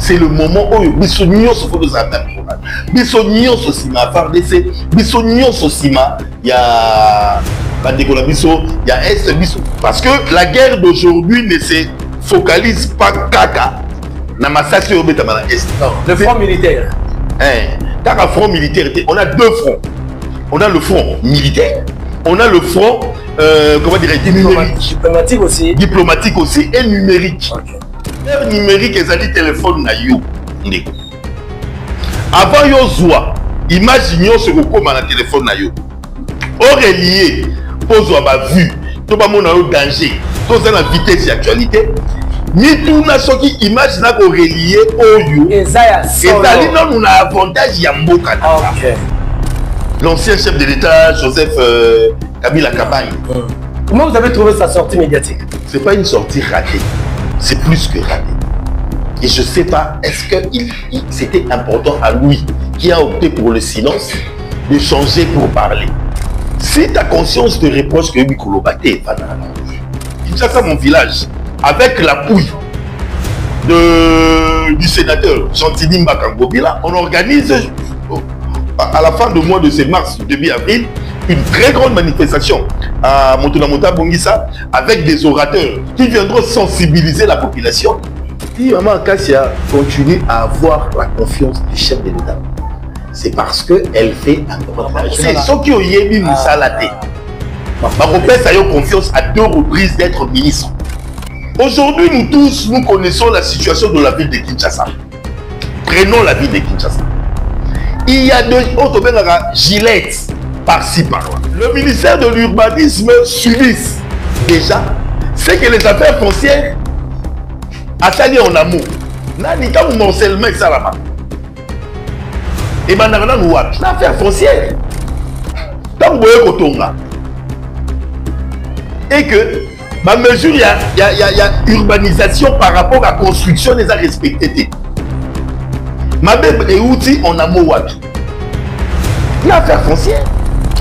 c'est le moment où Bissonion se fait de sa même journal. Bissonion se cima, FARDC, Bissonion se cima, il y a il y a Est, parce que la guerre d'aujourd'hui ne se focalise pas caca. Le front militaire. Dans un front militaire, on a deux fronts. On a le front militaire, on a le front comment dirais-je, diplomatique aussi. Diplomatique aussi et numérique. Okay. Numérique, ils ont dit téléphone na yo. Avant yo zoa, imaginons ce que comme un téléphone na yo. Aurélié, pose ma vue, tout le monde a un danger, tout ça la vitesse d'actualité. Ni tout na ce qui imagine qu'on relié au yo. Et ça nous a avantage yamboka. Ok. L'ancien chef de l'État, Joseph Kabila Kabaye. Comment vous avez trouvé sa sortie médiatique? C'est pas une sortie ratée, c'est plus que raté. Et je sais pas, est-ce que c'était important à lui, qui a opté pour le silence, de changer pour parler. Si ta conscience te reproche que Mikolobaté est pas dans la ça mon village, avec l'appui du sénateur Chantini Mbakangobila, on organise à la fin du mois de mars, début avril, une très grande manifestation à Montunamota Bongissa avec des orateurs qui viendront sensibiliser la population. Si Maman Kassia continue à avoir la confiance du chef de l'État, c'est parce qu'elle fait un grand travail. C'est ce qui ont yémi Moussalaté. Maropès a eu confiance à 2 reprises d'être ministre. Aujourd'hui, nous tous, nous connaissons la situation de la ville de Kinshasa. Prenons la ville de Kinshasa. Il y a 2 autres gilettes par-ci par-là. Le ministère de l'urbanisme subisse déjà c'est que les affaires foncières attendent en amour. Nani quand vous morcellement avec ça là-bas. Et maintenant nous avons l'affaire foncière. Quand vous voyez Kotonga et que ma mesure il y a urbanisation par rapport à la construction des a respecté. Ma bébé est outil en amour wapi. L'affaire foncière.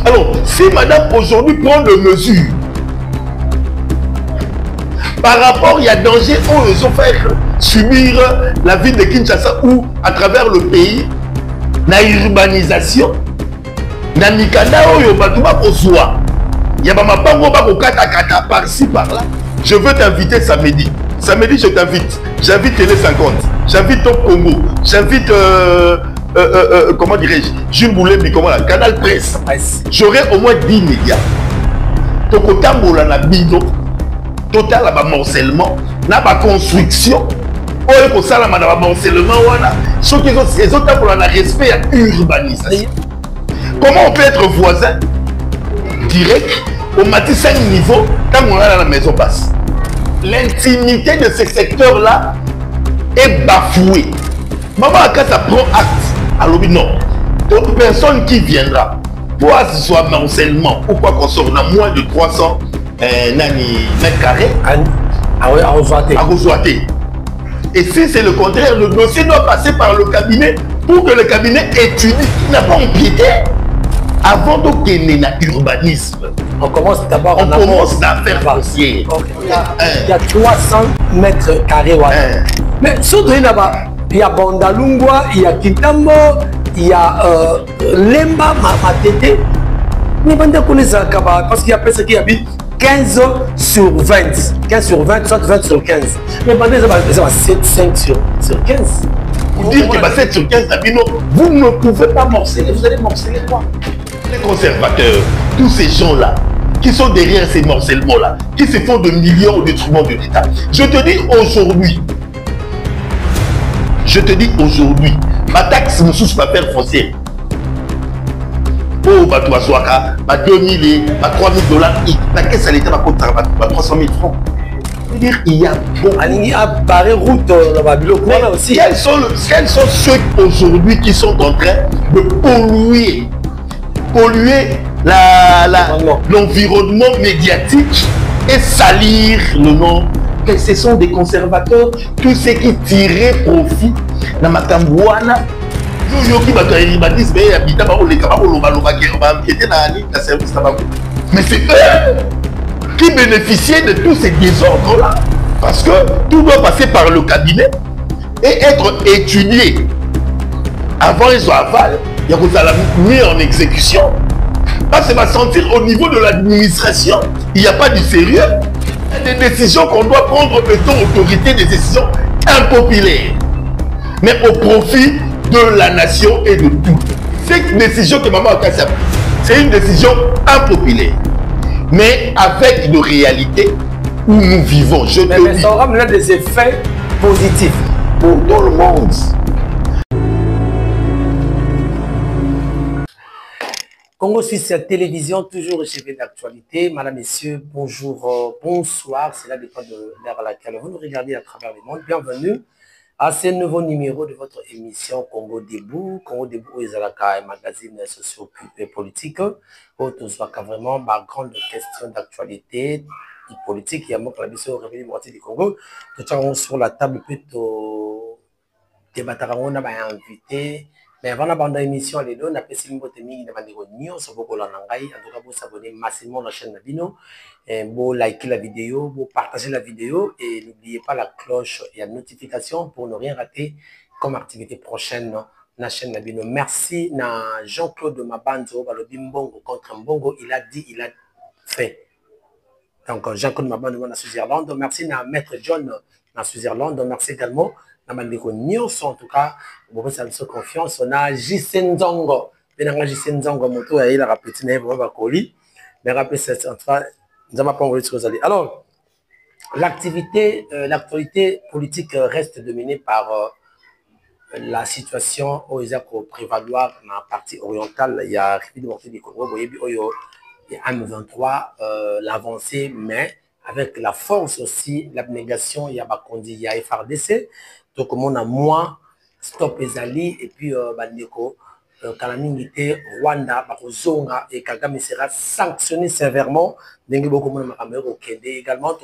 Alors, si madame aujourd'hui prend des mesures par rapport, il y a danger où ils ont fait subir la ville de Kinshasa ou à travers le pays, la urbanisation, na mikanda oyo batuma kozwa. Il y a ma pango bako kata par-ci par-là. Je veux t'inviter samedi. Samedi, je t'invite. J'invite Télé 50. J'invite Top Congo. J'invite comment dirais-je, Jules Boulay, comment là, Canal Presse. J'aurai au moins 10 médias. Tokotambola na bino, total à morcellement, na ba construction. Oye ko sala na ba morcellement wana. Ceux qui ont ces autres pour la respect à urbanisation. Comment on peut être voisin direct au matin 5 niveaux quand on est à la maison basse? L'intimité de ce secteur-là est bafouée. Maman, quand ça prend acte, alors non, toute personne qui viendra pour soit morcellement ou quoi qu'on sorte dans moins de 300 mètres carrés à rejoiter. Et si c'est le contraire, le dossier doit passer par le cabinet pour que le cabinet étudie. Il n'a pas empiété avant de gagner l'urbanisme. On commence d'abord à faire foncière. Il y a 300 mètres carrés. Mais surtout, il y a Bandalungwa, il y a Kintambo, il y a Lemba, Matete. Mais parce qu'il y a personne qui habite 15 sur 20. 15 sur 20, soit 20 sur 15. Mais ça va 5 sur 15. Vous dire que 7 sur 15, vous ne pouvez pas morceler. Vous allez morceler quoi? Les conservateurs, tous ces gens-là, qui sont derrière ces morcellements-là, qui se font de millions au détriment de l'État. Je te dis aujourd'hui, ma taxe ne souche pas faire foncière. Oh, bah, toi, Swaka, bah, 2000 et bah, 3000 $, la caisse à l'État va coûter 300 000 francs. C'est-à-dire, il y a beaucoup. Il y a barré route là-bas, aussi. Quels sont ceux aujourd'hui qui sont en train de polluer l'environnement médiatique et salir le nom? Ce sont des conservateurs, tous ceux qui tiraient profit dans ma tambouana. Mais c'est eux qui bénéficiaient de tous ces désordres-là. Parce que tout doit passer par le cabinet. et être étudié avant les aval, il y a mis en exécution. Parce que va sentir au niveau de l'administration, il n'y a pas du sérieux. Il y a des décisions qu'on doit prendre, étant autorité, des décisions impopulaires, mais au profit de la nation et de tout. Cette décision que Maman Akassia, c'est une décision impopulaire, mais avec une réalité où nous vivons. Mais ça aura maintenant des effets positifs pour tout le monde. Congo Suisse Télévision, toujours recevé d'actualité. Madame, Messieurs, bonjour, bonsoir. C'est là dépend de l'heure à laquelle vous nous regardez à travers le monde. Bienvenue à ce nouveau numéro de votre émission Congo Debout. Congo Debout est un magazine socio-politique. Où soit vraiment ma grande question d'actualité politique. Il y a moi qui la réveil du Congo. Nous avons sur la table plutôt débattre on a invité. Mais avant d'abandonner l'émission, les deux, on a fait une bonne émission de Mandigonio, sur beaucoup de langailles. En tout cas, vous abonnez massivement à la chaîne Nabino, vous likez la vidéo, vous partagez la vidéo et n'oubliez pas la cloche et la notification pour ne rien rater comme activité prochaine dans la chaîne Nabino. Merci à Jean-Claude Mabanzo, le Bimbongo contre Mbongo, il a dit, il a fait. Donc, Jean-Claude Mabanzo dans Switzerland. Merci à Maître John dans Switzerland. Merci également. En tout cas, vous avez confiance. On a Jisenzongo. Il a rappelé alors, l'actualité politique reste dominée par la situation où il y a prévaloir dans la partie orientale. Il y a du Congo, il y a M23, l'avancée, mais avec la force aussi, l'abnégation, il y a Bakondi, il y a FRDC. Donc, on a moins Stop Ezali et puis Bandeko, Kalamingite, Rwanda, Barozonga et Kagame sera sanctionné sévèrement. Également,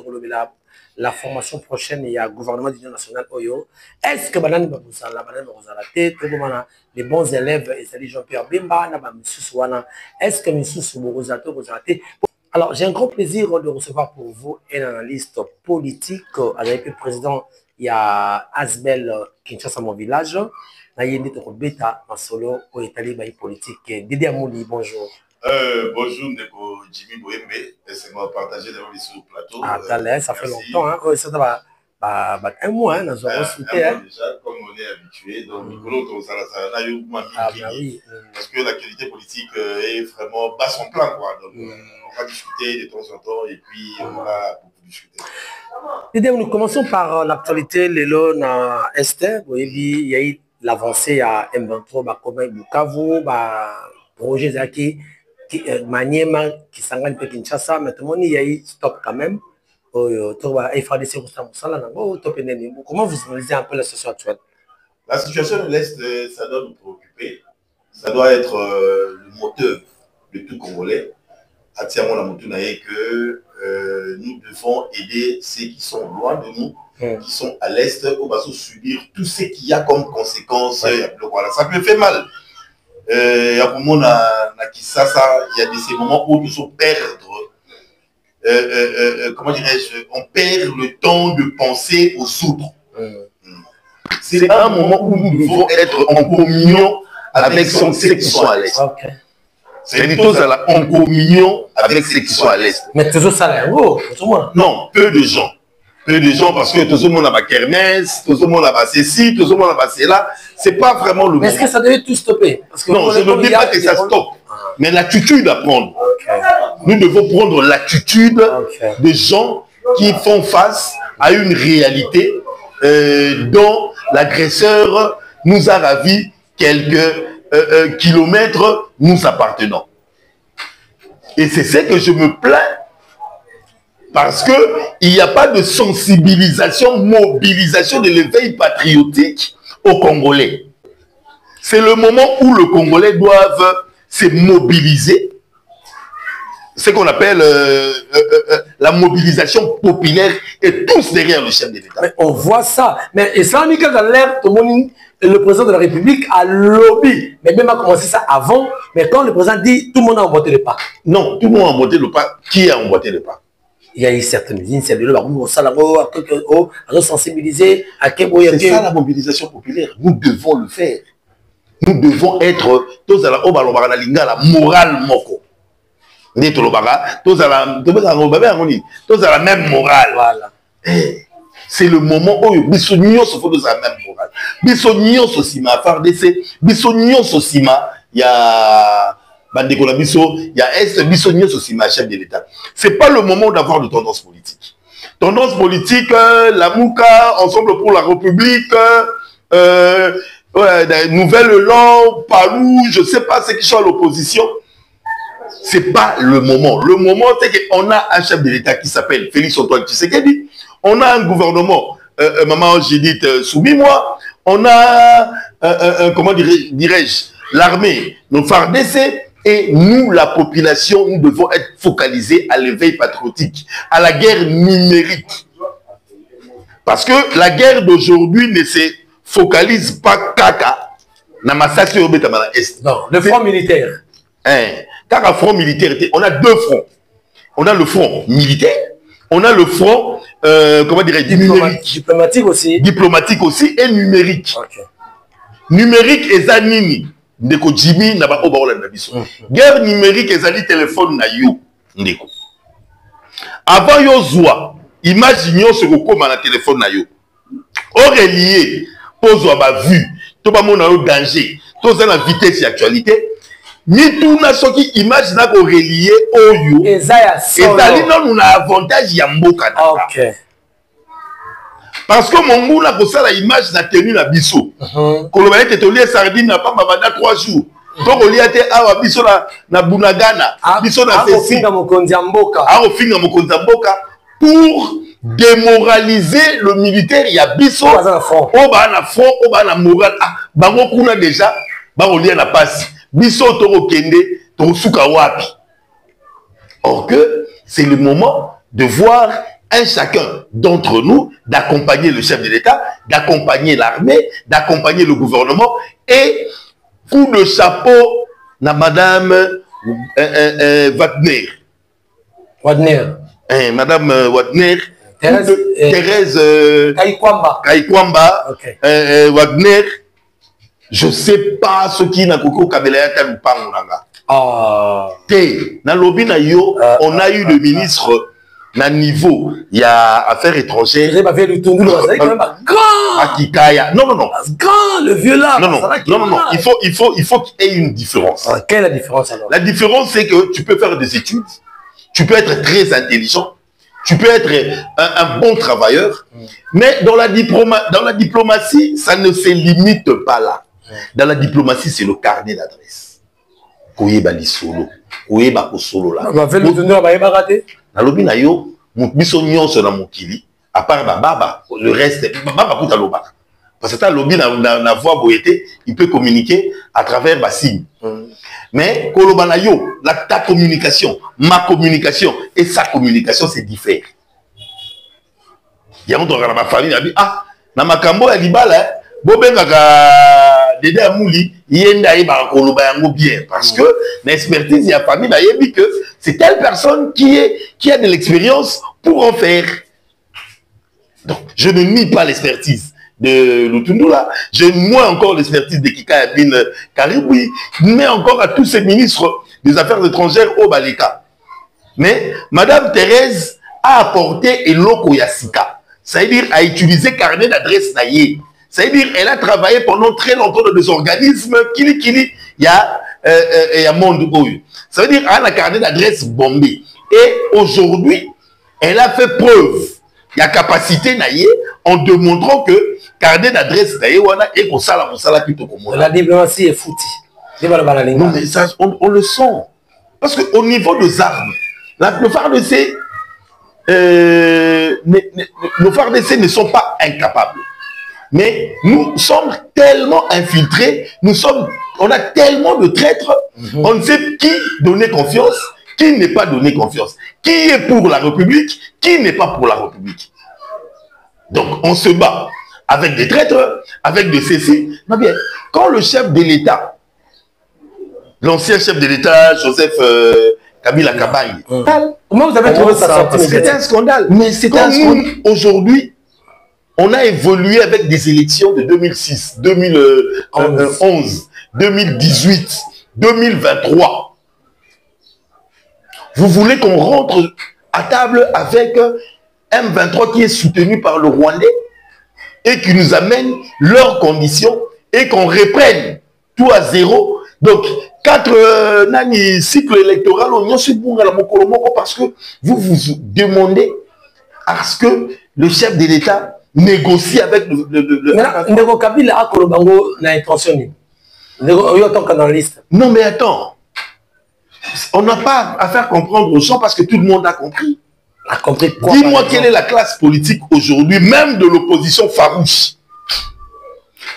la formation prochaine, il y a le gouvernement de l'Union nationale Oyo. Est-ce que les bons élèves, Ezali Jean-Pierre Bimba, est-ce que M. Alors, j'ai un grand plaisir de recevoir pour vous un analyste politique avec le président. Il y a Asbel Kinshasa, mon village. Il y a Beta Masolo, au Italie, politique. Dédé Amouli, bonjour. Bonjour, Neko Jimmy Boembe. Laissez-moi partager devant les sur le plateau. Ah, ça fait longtemps. Hein. Ça va un mois, hein, nous avons cité. Déjà, comme on est habitué, donc Nicolas parce que l'actualité politique est vraiment bas son plan, quoi. Donc, on va discuter de temps en temps et puis on va beaucoup discuter. Nous commençons par l'actualité. Lélo na Esther, il y a eu l'avancée à M23, comme Bukavu, projet Zaki, Maniema, qui s'engage pour Kinshasa, mais tout le monde il y a eu stop quand même. Comment vous analysez un peu la situation actuelle? La situation de l'Est, ça doit nous préoccuper. Ça doit être le moteur de tout Congolais. Atiamon la Moutunaye que nous devons aider ceux qui sont loin de nous, qui sont à l'Est, où va subir tout ce qu'il y a comme conséquence. Ça peut faire mal. Il y a des moments où nous sommes perdre. Comment dirais-je, on perd le temps de penser aux autres. C'est un moment où nous devons être en communion avec ceux qui sont à l'Est. C'est plutôt en communion avec ceux qui sont à l'Est. Mais toujours ça, non, peu de gens. Peu de gens parce que tout le monde a ma kermesse, tout le monde a ma ceci, tout le monde a ma cela. C'est pas vraiment le moment. Est-ce que ça devait tout stopper? Parce que non, je ne dis pas que ça stoppe. Mais l'attitude à prendre. Nous devons prendre l'attitude des gens qui font face à une réalité dont l'agresseur nous a ravi quelques kilomètres nous appartenant. Et c'est ce que je me plains parce qu'il n'y a pas de sensibilisation, mobilisation de l'éveil patriotique aux Congolais. C'est le moment où les Congolais doivent se mobiliser, ce qu'on appelle la mobilisation populaire et tous derrière le chef de l'État. On voit ça. Mais et ça, le président de la République a lobby. Mais même a commencé ça avant. Mais quand le président dit tout le monde a emboîté le pas. Non, tout le monde a emboîté le pas. Qui a emboîté le pas? il y a eu certaines initiatives, à sensibiliser, à c'est ça la mobilisation populaire. Nous devons le faire. Nous devons être tous à la morale moko. Tous à la même morale. Voilà. C'est le moment où Bissonion se fait de la même morale. Bissonion Sosima, FARDC, Bissonion Sosima, il y a Bandekola Bisso, il y a Est, Bissonion Sosima, chef de l'État. C'est pas le moment d'avoir de tendance politique. Tendance politique, la Mouka, Ensemble pour la République, Nouvelle Langue, Palou, je sais pas ce qui sont à l'opposition. C'est pas le moment. Le moment, c'est qu'on a un chef de l'État qui s'appelle Félix Antoine Tshisekedi. On a un gouvernement, maman, j'ai dit, soumis-moi. On a, comment dirais-je, l'armée, nos FARDC. Et nous, la population, nous devons être focalisés à l'éveil patriotique, à la guerre numérique. Parce que la guerre d'aujourd'hui ne se focalise pas caca. Non, le front militaire. Car un front militaire, on a deux fronts. On a le front militaire, on a le front, comment dirais-je, numérique. Diplomatique aussi. Diplomatique aussi et numérique. Okay. Numérique et zanini. Ndeko Jimmy na ba oba na biso. Guerre numérique et zali téléphone na yo. Ndeko. Avant yo zwa, imaginez ce que comme na téléphone na yo. Aurélié, pose ba vue, to ba mona yo danger, to za la vitesse d'actualité. Ni tout na soki image na ko relier oyo. Ezali non na avantage ya mboka na. OK. Parce que mon goût n'a pas ça la image n'a tenu la biso. Koloba ete to lié sardine n'a pas bavanda 3 jours. Donc on lié ete awa biso na bunagana, biso na fesi. Afinga mokonzi mboka. Afinga mokonzi mboka pour démoraliser le militaire ya biso. Oba na front, oba na moral. Bango kuna déjà, ba lié na passe. Biso to kende, to suka wapi. Or que c'est le moment de voir un chacun d'entre nous d'accompagner le chef de l'État, d'accompagner l'armée, d'accompagner le gouvernement et coup de chapeau na madame Wagner. Madame Wagner. Thérèse Kaikwamba. Okay. Wagner. Je sais pas ce qui n'a koko kabelaya talupangonanga. Té na lobi na yo, on a eu le ministre na niveau, il y a affaires étrangères. Non, non. Grand, le vieux là. Non, il faut qu'il y ait une différence. Quelle est la différence alors? La différence, c'est que tu peux faire des études, tu peux être très intelligent, tu peux être un bon travailleur, mais dans la diplomatie, ça ne se limite pas là. Dans la diplomatie, c'est le carnet d'adresse. Koyeba lisolo, koyeba kosolo là. Nalobi na yo, biso nyonso na mokili, à part baba, le reste, baba kuta loba. Parce que lobi na voix boyete, il peut communiquer à travers ma signe. Mais koloba na yo, ta communication, ma communication et sa communication, c'est différent. Il y a un dans ma famille, il a na makambo ya libala, bobengaka Dede Amouli, yenda yeba koloba yango bien parce que l'expertise y a famille na yebi que c'est telle personne qui a de l'expérience pour en faire. Donc je ne nie pas l'expertise de Lutundula, je moins encore l'expertise de Kika Yabin Kariboui, mais encore à tous ces ministres des Affaires étrangères au Baleka. Mais Madame Thérèse a apporté Eloko Yassika, c'est-à-dire a utilisé carnet d'adresse naïe. C'est-à-dire elle a travaillé pendant très longtemps dans des organismes il y a monde oyo. Ça veut dire elle a un carnet d'adresse bombé. Et aujourd'hui, elle a fait preuve. Il y a capacité naïe en démontrant que carnet d'adresse naïe wana et qu'on sala plutôt comme la diplomatie est foutie. Non mais ça on le sent. Parce que au niveau des armes, la plupart de ces nos FARDC ne sont pas incapables. Mais nous sommes tellement infiltrés, on a tellement de traîtres, on ne sait qui donner confiance, qui n'est pas donné confiance, qui est pour la République, qui n'est pas pour la République. Donc on se bat avec des traîtres, avec des ceci. Mais bien, quand le chef de l'État, l'ancien chef de l'État, Joseph Kabila Kabangi. Comment vous avez trouvé ça? C'était un scandale. Mais c'était un scandale. Aujourd'hui, on a évolué avec des élections de 2006, 2011, 2018, 2023. Vous voulez qu'on rentre à table avec M23 qui est soutenu par le Rwandais et qui nous amène leurs conditions et qu'on reprenne tout à zéro. Donc, 4 cycles électoraux, on y a parce que vous vous demandez à ce que le chef de l'État négocie avec le Kabila a Kolobango na intention. Non, mais attends. On n'a pas à faire comprendre aux gens parce que tout le monde a compris. Dis-moi quelle est la classe politique aujourd'hui, même de l'opposition farouche,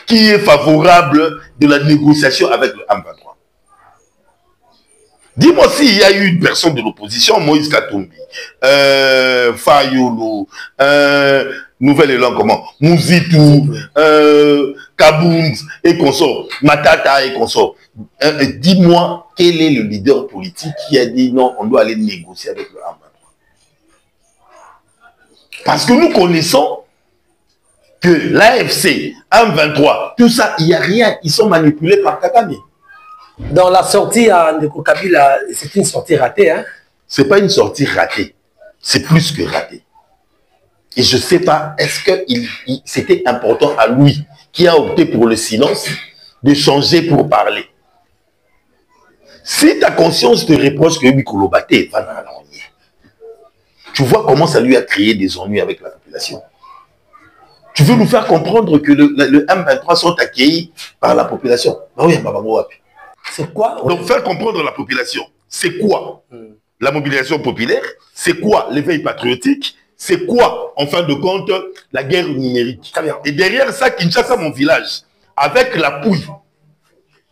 qui est favorable de la négociation avec le M23. Dis-moi s'il y a eu une personne de l'opposition, Moïse Katumbi, Fayolo, Nouvelle Élan, comment, Mouzitou, Kabound et consorts, Matata et consorts. Dis-moi quel est le leader politique qui a dit non, on doit aller négocier avec le M23. Parce que nous connaissons que l'AFC, M23, tout ça, il n'y a rien. Ils sont manipulés par Kagame. Dans la sortie à Ndeko Kabila, c'est une sortie ratée, hein? Ce n'est pas une sortie ratée. C'est plus que raté. Et je ne sais pas, est-ce que c'était important à lui, qui a opté pour le silence, de changer pour parler. Si ta conscience te reproche que Mikolo Baté va dans l'ennui, tu vois comment ça lui a créé des ennuis avec la population. Tu veux nous faire comprendre que le M23 sont accueillis par la population. C'est quoi? Donc faire comprendre la population, c'est quoi la mobilisation populaire? C'est quoi l'éveil patriotique? C'est quoi, en fin de compte, la guerre numérique? Très bien. Et derrière ça, Kinshasa, mon village, avec l'appui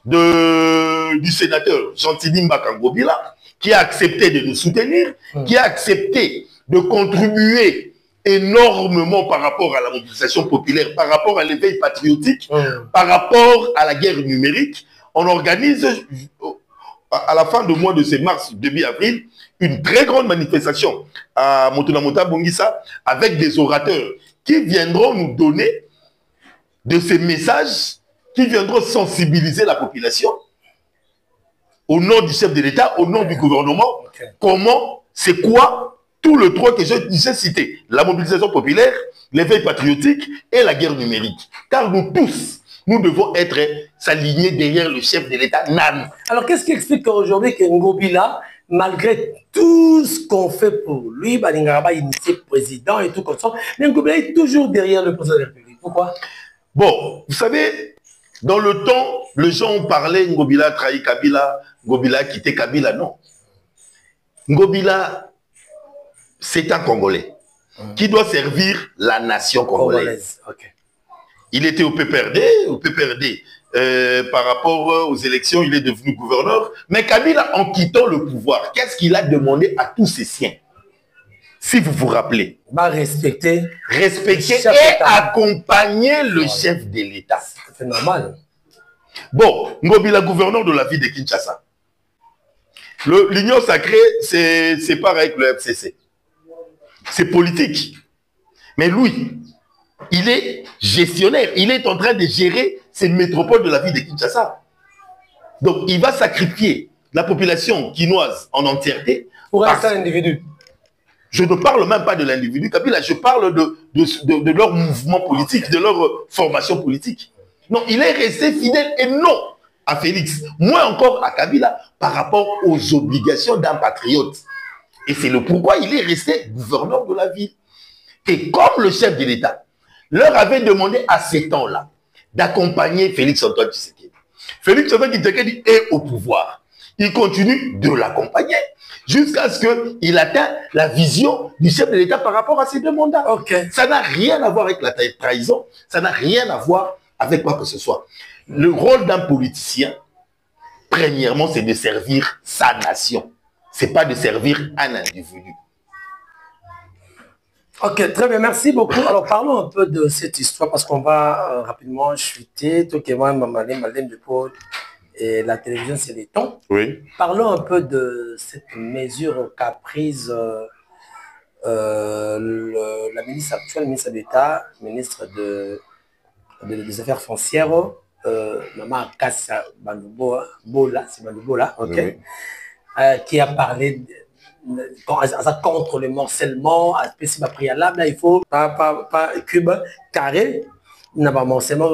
du sénateur Gentili Mbakangobila, qui a accepté de nous soutenir, qui a accepté de contribuer énormément par rapport à la mobilisation populaire, par rapport à l'éveil patriotique, par rapport à la guerre numérique. On organise à la fin du mois de mars, début avril, une très grande manifestation à Motunamota Bongissa avec des orateurs qui viendront nous donner de ces messages, qui viendront sensibiliser la population au nom du chef de l'État, au nom du gouvernement, comment, c'est quoi tout le droit que j'ai cité, la mobilisation populaire, l'éveil patriotique et la guerre numérique. Car nous tous, nous devons être s'aligner derrière le chef de l'État, Nan. Alors, qu'est-ce qui explique qu'aujourd'hui, que Ngobila, malgré tout ce qu'on fait pour lui, Balingaraba initié président et tout comme ça, mais Ngobila est toujours derrière le président de la République. Pourquoi? Bon, vous savez, dans le temps, les gens ont parlé, Ngobila trahi Kabila, Ngobila quitté Kabila, non. Ngobila, c'est un Congolais qui doit servir la nation congolaise. Okay. Il était au PPRD, par rapport aux élections, il est devenu gouverneur. Mais Kabila, en quittant le pouvoir, qu'est-ce qu'il a demandé à tous ses siens? Si vous vous rappelez. Respecter et accompagner le chef de l'État. C'est normal. Bon, Ngobila, gouverneur de la ville de Kinshasa. L'Union sacrée, c'est pareil que le FCC. C'est politique. Mais lui, il est gestionnaire. Il est en train de gérer cette métropole de la ville de Kinshasa. Donc, il va sacrifier la population quinoise en entièreté. Pour un individu. Je ne parle même pas de l'individu, Kabila. Je parle de leur mouvement politique, de leur formation politique. Non, il est resté fidèle et non à Félix. Moins encore à Kabila par rapport aux obligations d'un patriote. Et c'est le pourquoi il est resté gouverneur de la ville. Et comme le chef de l'État leur avait demandé à ces temps-là d'accompagner Félix Antoine Tshisekedi. Félix Antoine Tshisekedi est au pouvoir. Il continue de l'accompagner jusqu'à ce qu'il atteigne la vision du chef de l'État par rapport à ces deux mandats. Ça n'a rien à voir avec la trahison, ça n'a rien à voir avec quoi que ce soit. Le rôle d'un politicien, premièrement, c'est de servir sa nation. Ce n'est pas de servir un individu. Ok, très bien, merci beaucoup. Alors, parlons un peu de cette histoire parce qu'on va rapidement chuter. Tout qui est moi, Mamalé, Malem de Paul et la télévision, c'est les temps. Oui. Parlons un peu de cette mesure qu'a prise la ministre actuelle, ministre d'État, ministre des Affaires foncières, Maman Kassia Bandoubola, c'est Bandoubola, ok, oui. Qui a parlé contre le morcellement, préalable, il faut pas cube carré, n'a pas morcellement,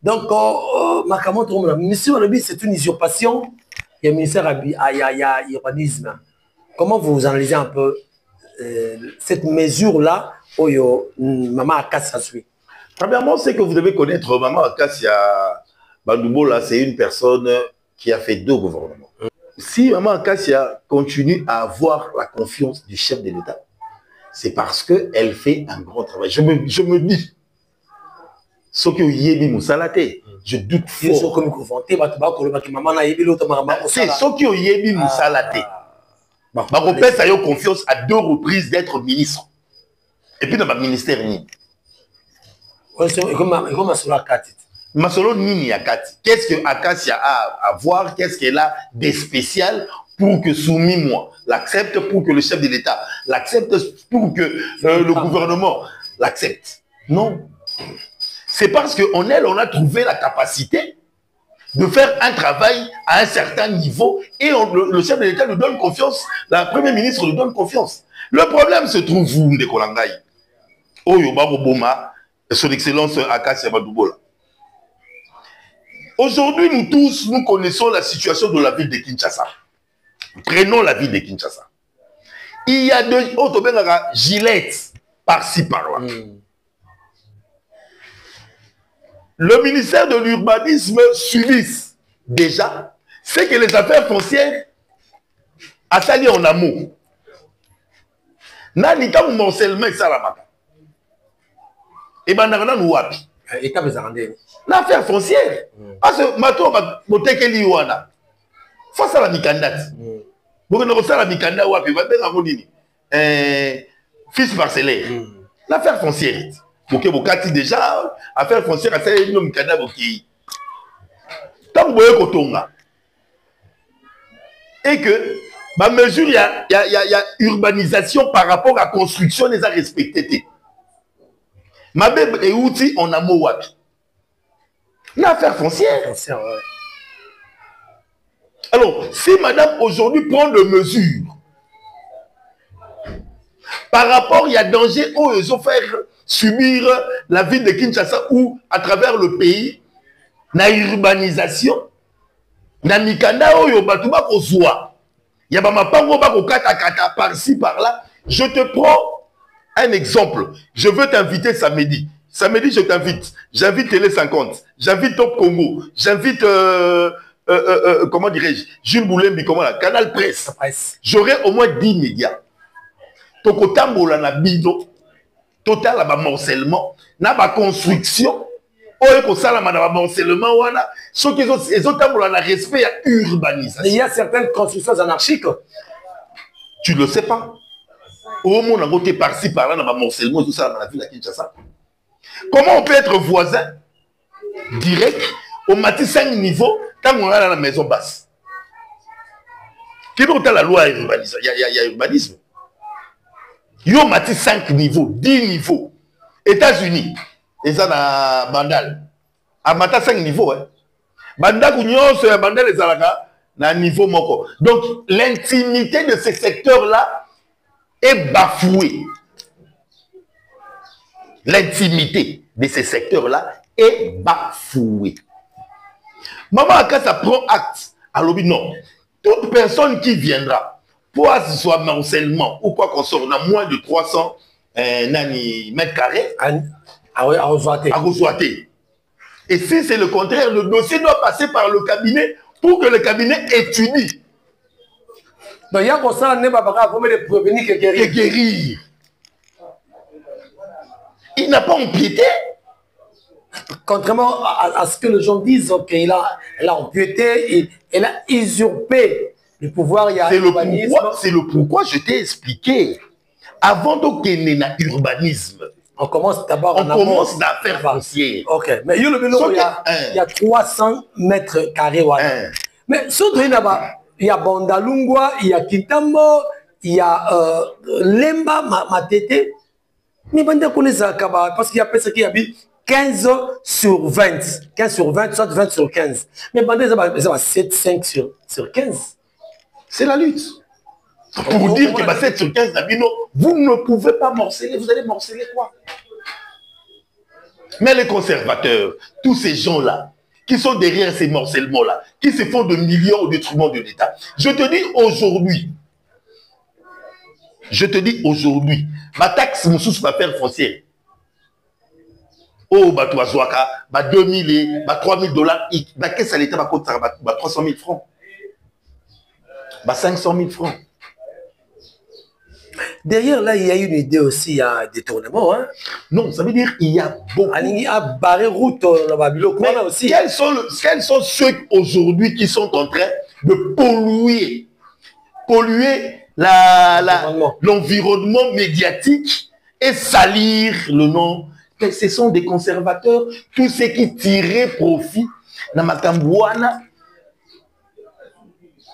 donc, monsieur Olobi, c'est une usurpation, il y a le ministère, il y a urbanisme. Comment vous analysez un peu cette mesure-là, Maman Akassia suit? Premièrement, c'est que vous devez connaître Maman Akassia Bandoubola, c'est une personne qui a fait 2 gouvernements. Si Maman Akassia continue à avoir la confiance du chef de l'État, c'est parce qu'elle fait un grand travail. Je me dis, ce que Yebi Moussalate, je doute fort. C'est ce que Yebi Moussalate. Baropé, ça a eu confiance à 2 reprises d'être ministre. Et puis dans ma ministère, Masolo Nini Akati. Qu'est-ce que Akassia a à voir? Qu'est-ce qu'elle a de spécial pour que soumis moi l'accepte, pour que le chef de l'État l'accepte, pour que le gouvernement l'accepte? Non. C'est parce qu'en elle, on a trouvé la capacité de faire un travail à un certain niveau et le chef de l'État nous donne confiance, la première ministre nous donne confiance. Le problème se trouve où, Ndekolangai? Oyo Babo Boma, son excellence Akassia Bandoubola. Aujourd'hui, nous tous, nous connaissons la situation de la ville de Kinshasa. Prenons la ville de Kinshasa. Il y a 2 autres gilettes par-ci, par-là. Le ministère de l'urbanisme subisse déjà ce que les affaires foncières a sali en amour. Nani ka morcellement salamaka. Et ben nous wapi. L'affaire foncière. Parce que mato botekeli wana. Face à la mikandate. Vous ne la mikanda wapi va benga monini. Fils parcellaire. L'affaire foncière. Boké bokati déjà affaire foncière à ça une mikanda boki. Tant boye kotonga. Et que ma mesure il y a urbanisation par rapport à construction les a respectés. Ma bébé et outil en amour wapi. L'affaire foncière. Ouais. Alors, si madame aujourd'hui prend des mesures par rapport, il y a danger où ils ont fait subir la ville de Kinshasa ou à travers le pays, la urbanisation, na mikanda oyo batuba kozwa. Il y a ma pango ba ko kata par-ci par-là. Je te prends un exemple. Je veux t'inviter samedi. Samedi, je t'invite. J'invite Télé 50. J'invite Top Congo. J'invite, comment dirais-je, Jules Boulembi, comment là, Canal Presse. J'aurai au moins 10 médias. Tokotambola na bido. Total à morcellement. Na ba construction. Oye ko sala ma na morcellement wana. Ce qu'ils ont, ils ont tambola na respect à urbanisation. Il y a certaines constructions anarchiques. Tu ne le sais pas. Au moins, on a voté par-ci, par-là, dans le morcellement, tout ça, dans la ville de Kinshasa. Comment on peut être voisin direct au matin 5 niveaux tant qu'on est dans la maison basse? Qui est la loi urbanisme? Il y a urbanisme. Il y a au matin 5 niveaux, 10 niveaux. États-Unis, ils sont à Bandal. À matin 5 niveaux. Bandal, Bandal, ils sont à niveau moko. Donc, l'intimité de ces secteurs-là est bafouée. L'intimité de ces secteurs-là est bafouée. Maman Akassia prend acte. Alors, non. Toute personne qui viendra, pour que ce soit morcellement ou quoi qu'on soit, on a moins de 300 mètres carrés à reçoiter. Et si c'est le contraire, le dossier doit passer par le cabinet pour que le cabinet étudie. Donc, il y a comme ça, on n'est pas capable de prévenir que guérir. Il n'a pas empiété. Contrairement à ce que les gens disent, qu'il a empiété, et elle a usurpé le pouvoir. C'est le pourquoi je t'ai expliqué. Avant de qu'il y ait un urbanisme, On commence d'abord on commence d'affaires foncières. Ok, mais il y a 300 mètres carrés. Mais surtout, il y a Bondalungwa, il y a Kintambo, il y a Lemba, Matete. Mais parce qu'il y a personne qui habite 15 sur 20. 15 sur 20, soit 20 sur 15. Mais ça va 7, 5 sur 15. C'est la lutte. Pour dire que 7 sur 15, vous ne pouvez pas morceler. Vous allez morceler quoi? Mais les conservateurs, tous ces gens-là, qui sont derrière ces morcellements-là, qui se font de millions au détriment de l'État. Je te dis aujourd'hui, ma taxe me sous ma faire foncière. Oh, bah, toi, Zouaka, bah, 2000 et bah, 3000 dollars, bah, qu'est-ce que l'État va coûter? Bah, 300 000 francs. Bah, 500 000 francs. Derrière, là, il y a une idée aussi, il y a un détournement. Hein? Non, ça veut dire qu'il y a beaucoup. Il y a barré route là-bas. Mais aussi. Quels sont ceux aujourd'hui qui sont en train de polluer l'environnement médiatique et salir le nom? Ce sont des conservateurs, tous ceux qui tiraient profit dans Makambouana.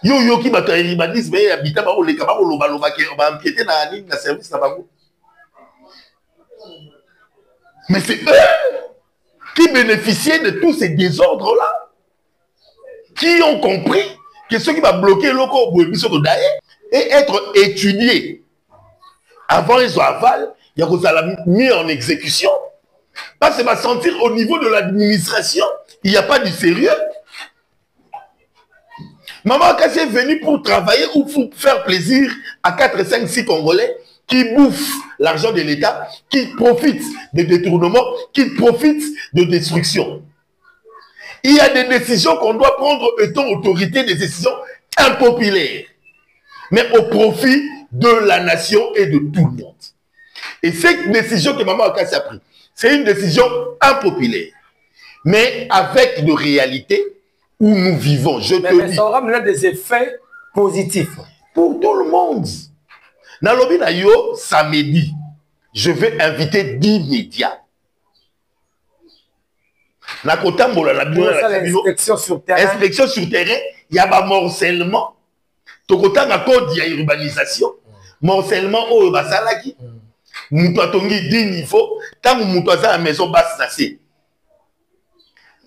Yo qui va te dire, mais habiter ba o le kaba o loba on va empiéter na ligne na service na bango. Mais c'est eux qui bénéficiaient de tous ces désordres là, qui ont compris que ceux qui va bloquer le corps et être étudiés avant ils ont aval, il y a qu'on a mis en exécution. Parce que va sentir au niveau de l'administration, il n'y a pas du sérieux. Maman Kassi est venue pour travailler ou pour faire plaisir à 4, 5, 6 Congolais qui bouffent l'argent de l'État, qui profitent de détournements, qui profitent de destruction. Il y a des décisions qu'on doit prendre étant autorité, des décisions impopulaires, mais au profit de la nation et de tout le monde. Et cette décision que Maman Kassi a prise, c'est une décision impopulaire, mais avec de réalité où nous vivons. Mais ça aura maintenant des effets positifs. Pour tout le monde. Dans le Binayo, samedi, je vais inviter 10 médias. Inspection sur terrain. Inspection sur terrain, il y a un morcellement. Tokota na code, il y a urbanisation. Morcellement, oh, basalaki. Moutatongi 10 niveaux. Tant que moutaza à la maison basse, ça c'est.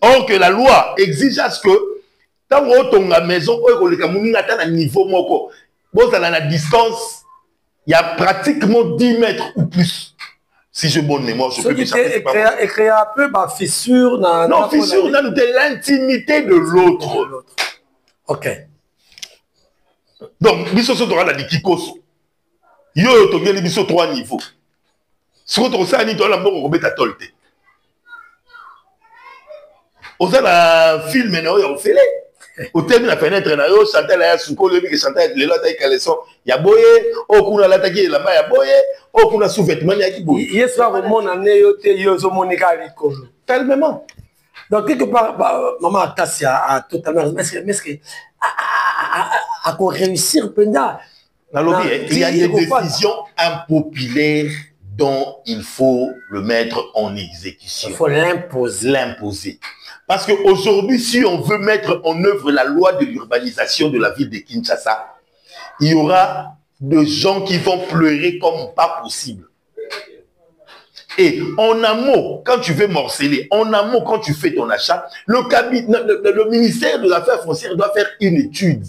Or que la loi exige à ce que tant que la maison à niveau moko, à la distance, il y a pratiquement 10 mètres ou plus. Si je bonne mémoire, je peux écrire un peu ma fissure. Non, fissure dans l'intimité de l'autre. Ok. Donc, biso aura la dikikoso. Yo to geli biso 3 niveaux. Ce que tu sais, ni toi la mort au beta tolte. Au sein d'un film, on fait les. Au terme de la fenêtre, on a chanté la souko, le qui chantait les lois taille caleçon. Il y a boyé, au coup on a l'attaqué là-bas, il y a boyé, au coup on a sous-vêtement, il y a qui boye. Hier soir, au monde en est, il y a Monica avec Kolo. Tellement. Donc, quelque part, Maman Kassi a totalement. Mais est-ce que. À réussir, pendant. Il y a des décisions impopulaires dont il faut le mettre en exécution. Il faut l'imposer. Parce qu'aujourd'hui, si on veut mettre en œuvre la loi de l'urbanisation de la ville de Kinshasa, il y aura des gens qui vont pleurer comme pas possible. Et en amont, quand tu veux morceler, en amont, quand tu fais ton achat, le ministère de l'Affaires foncières doit faire une étude.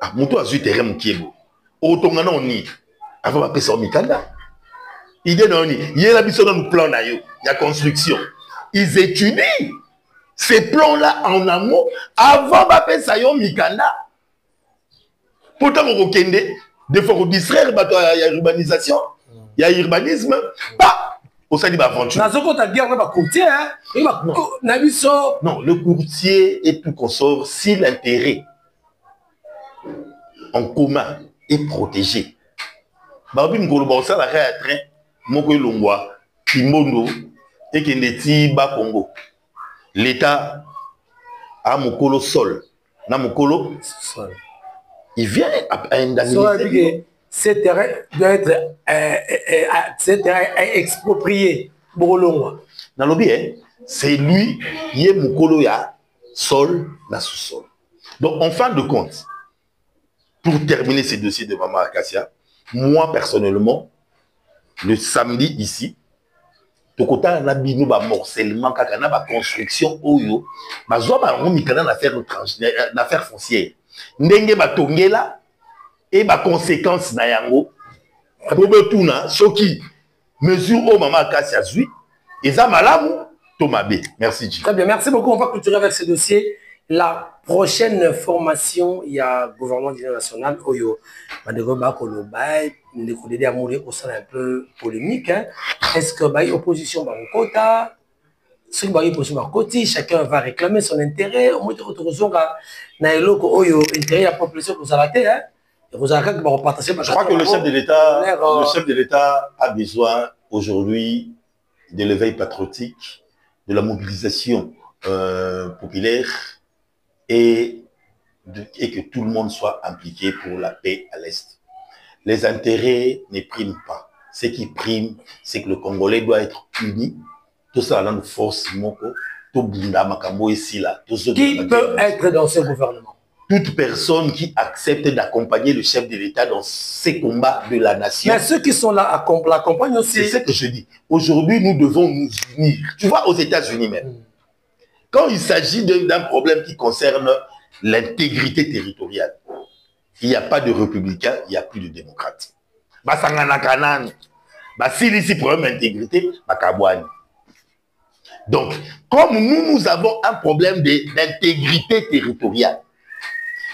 Ah, mon toit a vu terrain qui est beau. Automana on y. Avant ma personne mikanda. Idée non y. Il y a la mission dans le plan là yo. Il y a construction. Ils étudient ces plans-là en amont avant ma personne mikanda. Pourtant on kende des fois distraire il y a urbanisation, il y a urbanisme. Bah au sein de l'aventure. Non, le courtier et tout consort si l'intérêt en commun est protégé. Babi Ngolo ça la train moko longwa Kimondo et Kendeti ba Congo. L'État a mokolo sol. Na mokolo sol. Il vient à indemniser. ce terrain doit être exproprié. Dans le c'est lui qui est mukolo ya sol na sous-sol. Donc en fin de compte, pour terminer ces dossiers de Maman Acacia, moi personnellement, le samedi ici, tokota na bino ba morcellement kaka na ba construction oyo ba zo ba romikana na affaire foncière. Ndenge ba tongela et ba conséquences na yango. Tobetuna soki mesure au Maman Acacia zui eza malamu. Tomabé. Merci, Jim. Très bien, merci beaucoup. On va clôturer avec ce dossier. La prochaine formation, il y a le gouvernement d'union nationale, Oyo. Au sein un peu polémique. Est-ce que l'opposition va au quota? Si l'opposition va au quota, chacun va réclamer son intérêt. Au moins, il y a la population pour s'arrêter. Je crois que le chef de l'État a besoin aujourd'hui de l'éveil patriotique, de la mobilisation populaire et que tout le monde soit impliqué pour la paix à l'Est. Les intérêts ne priment pas. Ce qui prime, c'est que le Congolais doit être uni. Tout ça, là, nous force, qui peut être dans ce gouvernement? Toute personne qui accepte d'accompagner le chef de l'État dans ces combats de la nation. Mais ceux qui sont là l'accompagnent aussi. C'est ce que je dis. Aujourd'hui, nous devons nous unir. Tu vois, aux États-Unis même, quand il s'agit d'un problème qui concerne l'intégrité territoriale, il n'y a pas de républicains, il n'y a plus de démocrates. S'il y a un problème d'intégrité, donc, comme nous avons un problème d'intégrité territoriale,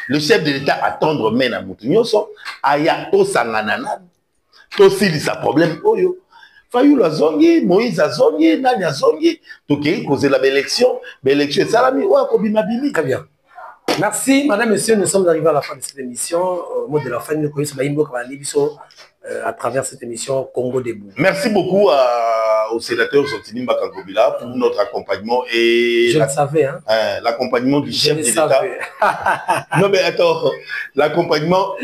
le chef de l'État attendre mène à Moutounyoso, aya to sanganana, to sili sa problème oyo. Fayou zongi, Moïse a zongi, Nani a zongi, to kei cause la l'élection salami, wa kobimabimi. Très bien. Merci, madame, monsieur, nous sommes arrivés à la fin de cette émission. Au mot de la fin, nous connaissons Baïmbo Kabalibiso à travers cette émission Congo Debout. Merci beaucoup au sénateur Sotini Mbakangobila pour notre accompagnement et je le savais, hein. L'accompagnement du chef de l'État. Non mais attends, l'accompagnement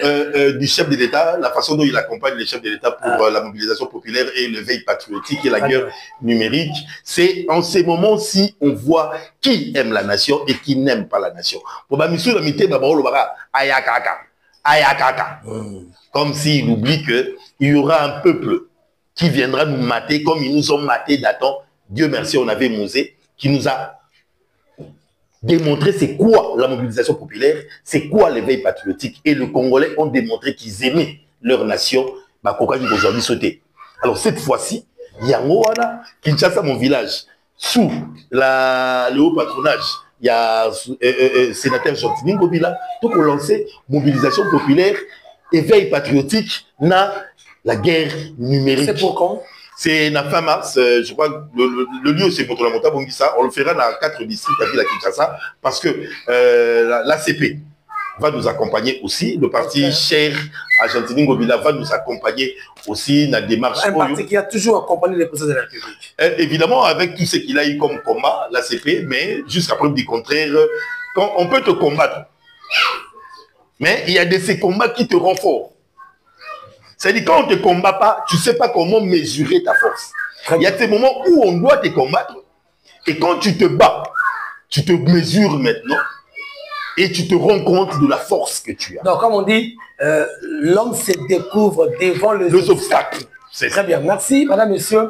du chef de l'État, la façon dont il accompagne les chefs de l'État pour la mobilisation populaire et le veille patriotique et la guerre numérique, c'est en ces moments-ci on voit qui aime la nation et qui n'aime pas la nation. Comme s'il oublie qu'il y aura un peuple qui viendra nous mater comme ils nous ont maté d'Aton. Dieu merci, on avait Mosé qui nous a démontré c'est quoi la mobilisation populaire, c'est quoi l'éveil patriotique. Et les Congolais ont démontré qu'ils aimaient leur nation. Alors cette fois-ci, Yangoana, Kinshasa, mon village, sous le haut patronage, il y a sénateur Sotini Mbakangobila, tout qu'on lançait mobilisation populaire, éveil patriotique, na la guerre numérique. C'est pour quand? C'est la fin mars, je crois que le lieu c'est Motolamota Bongissa, on le fera dans 4 districts à Ville à Kinshasa, parce que l'ACP va nous accompagner aussi, le parti cher Argentine Ngobila va nous accompagner aussi dans la démarche. Un parti qui a toujours accompagné les procès de la République. Évidemment, avec tout ce qu'il a eu comme combat, l'ACP, mais jusqu'à preuve du contraire, quand on peut te combattre, mais il y a de ces combats qui te rendent fort. C'est-à-dire quand on ne te combat pas, tu ne sais pas comment mesurer ta force. Il y a des moments où on doit te combattre, et quand tu te bats, tu te mesures maintenant, et tu te rends compte de la force que tu as. Donc, comme on dit, l'homme se découvre devant les obstacles. C'est très bien. Merci, madame, monsieur.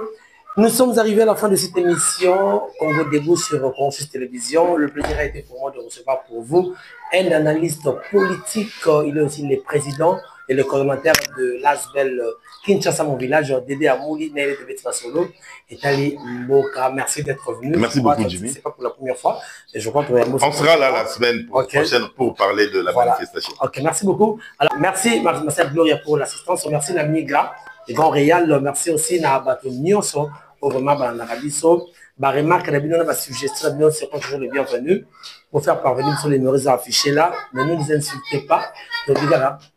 Nous sommes arrivés à la fin de cette émission Congo Debout sur Consus Télévision. Le plaisir a été pour moi de recevoir pour vous un analyste politique. Il est aussi le président et le coordonnateur de l'ASBEL Kinshasa, mon village, Dédé Amouli, Nélé de Betsasolo, et Tali Mboka. Merci d'être venu. Merci beaucoup, Jimmy. C'est pas pour la première fois. Et je crois que on sera là la semaine prochaine pour parler de la manifestation. Ok, merci beaucoup. Alors, merci, Marcel Gloria, pour l'assistance. Merci, la Migra, le Grand Réal. Merci aussi, Nabato Nyonso. Vraiment, dans la remarque, la suggestion, c'est toujours le bienvenu pour faire parvenir sur les numéros affichés là. Ne nous insultez pas.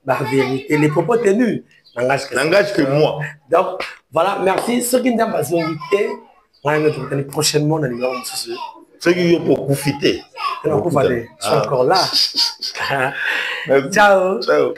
La vérité, les propos tenus n'engagent que moi. Donc, voilà, merci. Ceux qui n'ont pas invité, on va nous prochainement dans les numéros de ce. Ceux qui ont beaucoup profité. Je suis encore là. Ciao. Ciao.